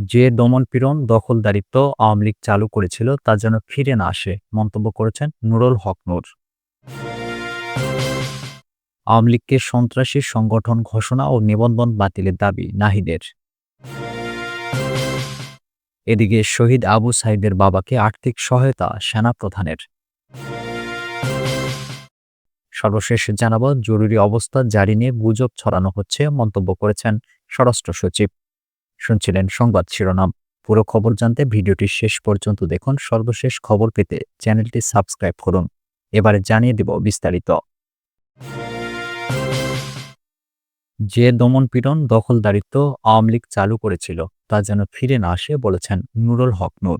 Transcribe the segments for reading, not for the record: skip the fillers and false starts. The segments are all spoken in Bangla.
যে দমন-পীড়ন, দখলদারিত্ব আওয়ামী লীগ চালু করেছিল তা যেন ফিরে না আসে, মন্তব্য করেছেন নুরুল হক নূর। আওয়ামী লীগকে সন্ত্রাসী সংগঠন ঘোষণা ও নিবন্ধন বাতিলের দাবি নাহিদের। এদিকে শহীদ আবু সাঈদের বাবাকে আর্থিক সহায়তা সেনাপ্রধানের। সর্বশেষ জানাবো, জরুরি অবস্থা জারি নিয়ে গুজব ছড়ানো হচ্ছে, মন্তব্য করেছেন স্বরাষ্ট্র সচিব। শুনছিলেন সংবাদ শিরোনাম। পুরো খবর জানতে ভিডিওটি শেষ পর্যন্ত দেখুন। সর্বশেষ খবর পেতে চ্যানেলটি সাবস্ক্রাইব করুন। এবারে জানিয়ে দেব বিস্তারিত। যে দমন-পীড়ন, দখলদারিত্ব আওয়ামী লীগ চালু করেছিল তা যেন ফিরে না আসে, বলেছেন নুরুল হক নূর।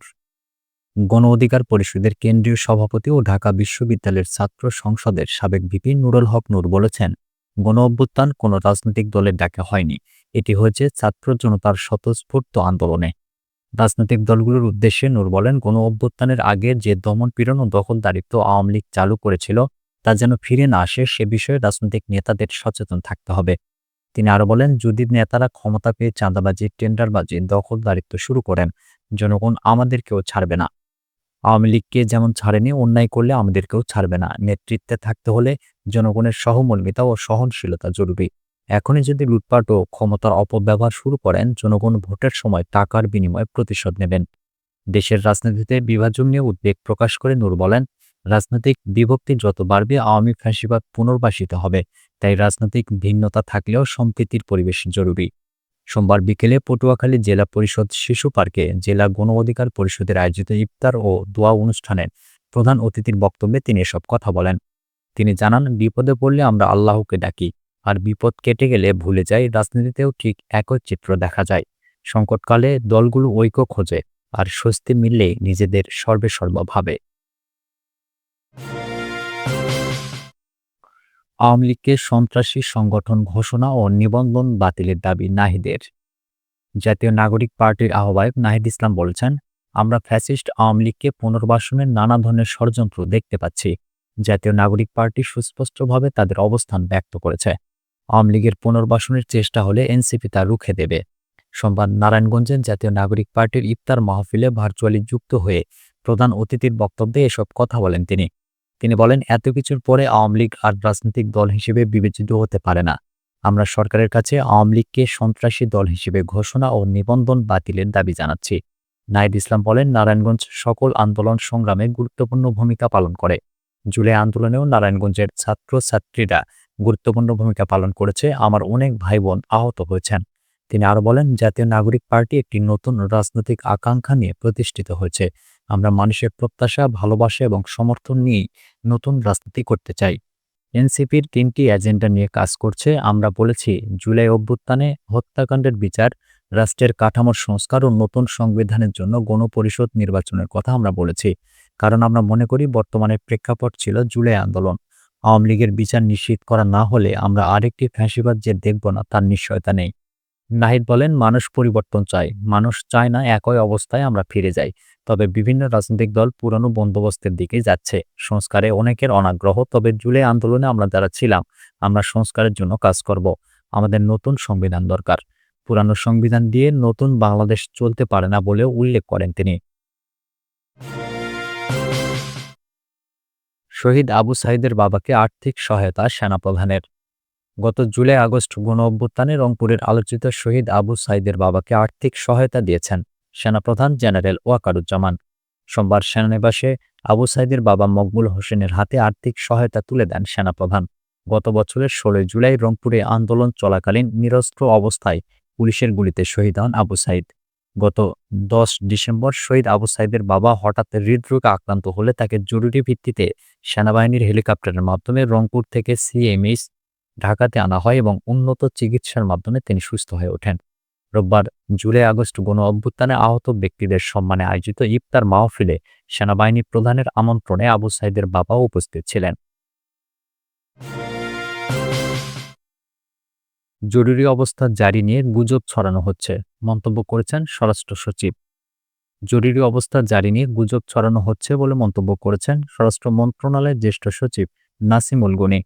গণ অধিকার পরিষদের কেন্দ্রীয় সভাপতি ও ঢাকা বিশ্ববিদ্যালয়ের ছাত্র সংসদের সাবেক ভিপি নুরুল হক নূর বলেছেন, গণ অভ্যুত্থান কোনো রাজনৈতিক দলের ডাকে হয়নি, এটি হয়েছে ছাত্র জনতার স্বতঃস্ফূর্ত আন্দোলনে। রাজনৈতিক দলগুলোর উদ্দেশ্যে নূর বলেন, গণ অভ্যুত্থানের আগে যে দমন-পীড়ন ও দখলদারিত্ব আওয়ামী লীগ চালু করেছিল তা যেন ফিরে না আসে, সে বিষয়ে রাজনৈতিক নেতাদের সচেতন থাকতে হবে। তিনি আরো বলেন, যদি নেতারা ক্ষমতা পেয়ে চাঁদাবাজি, টেন্ডারবাজি, দখলদারিত্ব শুরু করেন, জনগণ আমাদেরকেও ছাড়বে না। আওয়ামী লীগকে যেমন ছাড়েনি, অন্যায় করলে আমাদেরকেও ছাড়বে না। নেতৃত্বে থাকতে হলে জনগণের সহমর্মিতা ও সহনশীলতা জরুরি। এখনই যদি লুটপাট ও ক্ষমতার অপব্যবহার শুরু করেন, জনগণ ভোটের সময় টাকার বিনিময়ে প্রতিশোধ নেবেন। দেশের রাজনীতিতে বিভাজন নিয়ে উদ্বেগ প্রকাশ করে নূর বলেন, রাজনৈতিক বিভক্তি যত বাড়বে, আওয়ামী ফ্যাসিবাদ পুনর্বাসিত হবে। তাই রাজনৈতিক ভিন্নতা থাকলেও সম্প্রীতির পরিবেশ জরুরি। সোমবার বিকেলে পটুয়াখালী জেলা পরিষদ শিশু পার্কে জেলা গণ অধিকার পরিষদের আয়োজিত ইফতার ও দোয়া অনুষ্ঠানের প্রধান অতিথির বক্তব্যে তিনি এসব কথা বলেন। তিনি জানান, বিপদে পড়লে আমরা আল্লাহকে ডাকি, আর বিপদ কেটে গেলে ভুলে যাই। রাজনীতিতেও ঠিক একই চিত্র দেখা যায়। সংকটকালে দলগুলো ঐক্য খোঁজে, আর স্বস্তি মিললে নিজেদের সর্বেসর্বা ভাবে। আওয়ামী লীগকে সন্ত্রাসী সংগঠন ঘোষণা ও নিবন্ধন বাতিলের দাবি নাহিদের। জাতীয় নাগরিক পার্টির আহ্বায়ক নাহিদ ইসলাম বলেছেন, আমরা ফ্যাসিস্ট আওয়ামী লীগকে পুনর্বাসনের নানা ধরনের ষড়যন্ত্র দেখতে পাচ্ছি। জাতীয় নাগরিক পার্টি সুস্পষ্টভাবে তাদের অবস্থান ব্যক্ত করেছে। আওয়ামী লীগের পুনর্বাসনের চেষ্টা হলে এনসিপি তা রুখে দেবে। সোমবার নারায়ণগঞ্জের জাতীয় নাগরিক পার্টির ইফতার মাহফিলে ভার্চুয়ালি যুক্ত হয়ে প্রধান অতিথির বক্তব্যে এসব কথা বলেন তিনি। তিনি বলেন, এত কিছুর পরে আওয়ামী লীগ আর রাজনৈতিক দল হিসেবে বিবেচিত হতে পারে না। আমরা সরকারের কাছে আওয়ামী লীগকে সন্ত্রাসী দল হিসেবে ঘোষণা ও নিবন্ধন বাতিলের দাবি জানাচ্ছি। নাহিদ ইসলাম বলেন, নারায়ণগঞ্জ সকল আন্দোলন সংগ্রামে গুরুত্বপূর্ণ ভূমিকা পালন করে। জুলাই আন্দোলনেও নারায়ণগঞ্জের ছাত্রছাত্রীরা গুরুত্বপূর্ণ ভূমিকা পালন করেছে। আমার অনেক ভাই বোন আহত হয়েছেন। তিনি আরো বলেন, জাতীয় নাগরিক পার্টি একটি নতুন রাজনৈতিক আকাঙ্ক্ষা নিয়ে প্রতিষ্ঠিত হয়েছে। আমরা মানুষের প্রত্যাশা, ভালোবাসা এবং সমর্থন নিয়েই নতুন রাজনীতি করতে চাই। এনসিপির ৩টি এজেন্ডা নিয়ে কাজ করছে। আমরা বলেছি, জুলাই অভ্যুত্থানে হত্যাকাণ্ডের বিচার, রাষ্ট্রের কাঠামোর সংস্কার ও নতুন সংবিধানের জন্য গণপরিষদ নির্বাচনের কথা আমরা বলেছি। কারণ আমরা মনে করি বর্তমানে প্রেক্ষাপট ছিল জুলাই আন্দোলন। আওয়ামী লীগের বিচার নিশ্চিত করা না হলে আমরা আরেকটি ফ্যাসিবাদ যে দেখব না, তার নিশ্চয়তা নেই। নাহিদ বলেন, মানুষ পরিবর্তন চায়। মানুষ চায় না একই অবস্থায় আমরা ফিরে যাই। তবে বিভিন্ন রাজনৈতিক দল পুরনো বন্দোবস্তের দিকে যাচ্ছে। সংস্কারে অনেকের অনাগ্রহ। তবে জুলাই আন্দোলনে আমরা যারা ছিলাম, আমরা সংস্কারের জন্য কাজ করব। আমাদের নতুন সংবিধান দরকার। পুরানো সংবিধান দিয়ে নতুন বাংলাদেশ চলতে পারে না বলেও উল্লেখ করেন তিনি। শহীদ আবু সাঈদের বাবাকে আর্থিক সহায়তা সেনাপ্রধানের। গত জুলাই আগস্ট গণ অভ্যুত্থানে রংপুরের আলোচিত শহীদ আবু সাঈদের বাবাকে আর্থিক সহায়তা দিয়েছেন সেনাপ্রধান জেনারেল ওয়াকারুজ্জামান। সোমবার সেনানিবাসে আবু সাঈদের বাবা মকবুল হোসেনের হাতে আর্থিক সহায়তা তুলে দেন সেনাপ্রধান। গত বছরের ১৬ জুলাই রংপুরে আন্দোলন চলাকালীন নিরস্ত্র অবস্থায় পুলিশের গুলিতে শহীদ হন আবু সাঈদ। গত ১০ ডিসেম্বর শহীদ আবু সাঈদের বাবা হঠাৎ হৃদরোগে আক্রান্ত হলে তাকে জরুরি ভিত্তিতে সেনাবাহিনীর হেলিকপ্টারের মাধ্যমে রংপুর থেকে সিএমএইচ ঢাকাতে আনা হয় এবং উন্নত চিকিৎসার মাধ্যমে তিনি সুস্থ হয়ে ওঠেন। রোববার জুলাই আগস্ট গণ অভ্যুত্থানে আহত ব্যক্তিদের সম্মানে আয়োজিত ইফতার মাহফিলে সেনাবাহিনী প্রধানের আমন্ত্রণে আবু সাঈদের বাবাও উপস্থিত ছিলেন। জরুরি অবস্থা জারি নিয়ে গুজব ছড়ানো হচ্ছে, মন্তব্য করেছেন স্বরাষ্ট্র সচিব। জরুরি অবস্থা জারি নিয়ে গুজব ছড়ানো হচ্ছে বলে মন্তব্য করেছেন স্বরাষ্ট্র মন্ত্রণালয়ের জ্যেষ্ঠ সচিব নাসিমুল গনি।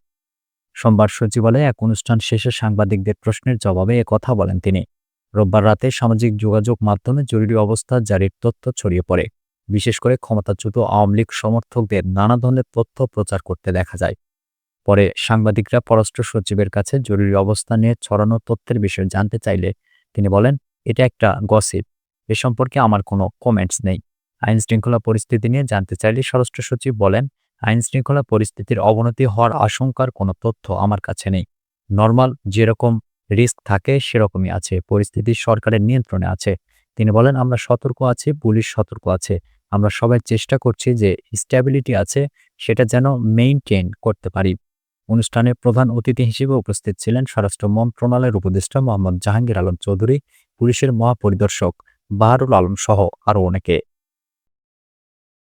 সোমবার সচিবালয়ে এক অনুষ্ঠান শেষে সাংবাদিকদের প্রশ্নের জবাবে একথা বলেন তিনি। রোববার রাতে সামাজিক যোগাযোগ মাধ্যমে জরুরি অবস্থা জারির তথ্য ছড়িয়ে পড়ে। বিশেষ করে ক্ষমতাচ্যুত আওয়ামী লীগ সমর্থকদের নানা ধরনের তথ্য প্রচার করতে দেখা যায়। পরে সাংবাদিকরা পররাষ্ট্র সচিবের কাছে জরুরি অবস্থা নিয়ে ছড়ানো তথ্যের বিষয়ে জানতে চাইলে তিনি বলেন, এটা একটা গসিপ, এ সম্পর্কে আমার কোনো কমেন্টস নেই। আইন শৃঙ্খলা পরিস্থিতি নিয়ে জানতে চাইলে স্বরাষ্ট্র সচিব বলেন, আইন শৃঙ্খলা পরিস্থিতির অবনতি হওয়ার আশঙ্কার কোনো তথ্য আমার কাছে নেই। নরমাল যেরকম রিস্ক থাকে সেরকমই আছে, পরিস্থিতি সরকারের নিয়ন্ত্রণে আছে। তিনি বলেন, আমরা সতর্ক আছি, পুলিশ সতর্ক আছে, আমরা সবাই চেষ্টা করছি যে স্ট্যাবিলিটি আছে সেটা যেন মেইনটেইন করতে পারি। অনুষ্ঠানে প্রধান অতিথি হিসেবে উপস্থিত ছিলেন স্বরাষ্ট্র মন্ত্রণালয়ের উপদেষ্টা মোহাম্মদ জাহাঙ্গীর আলম চৌধুরী, পুলিশের মহাপরিদর্শক বাহারুল আলম সহ আরও অনেকে।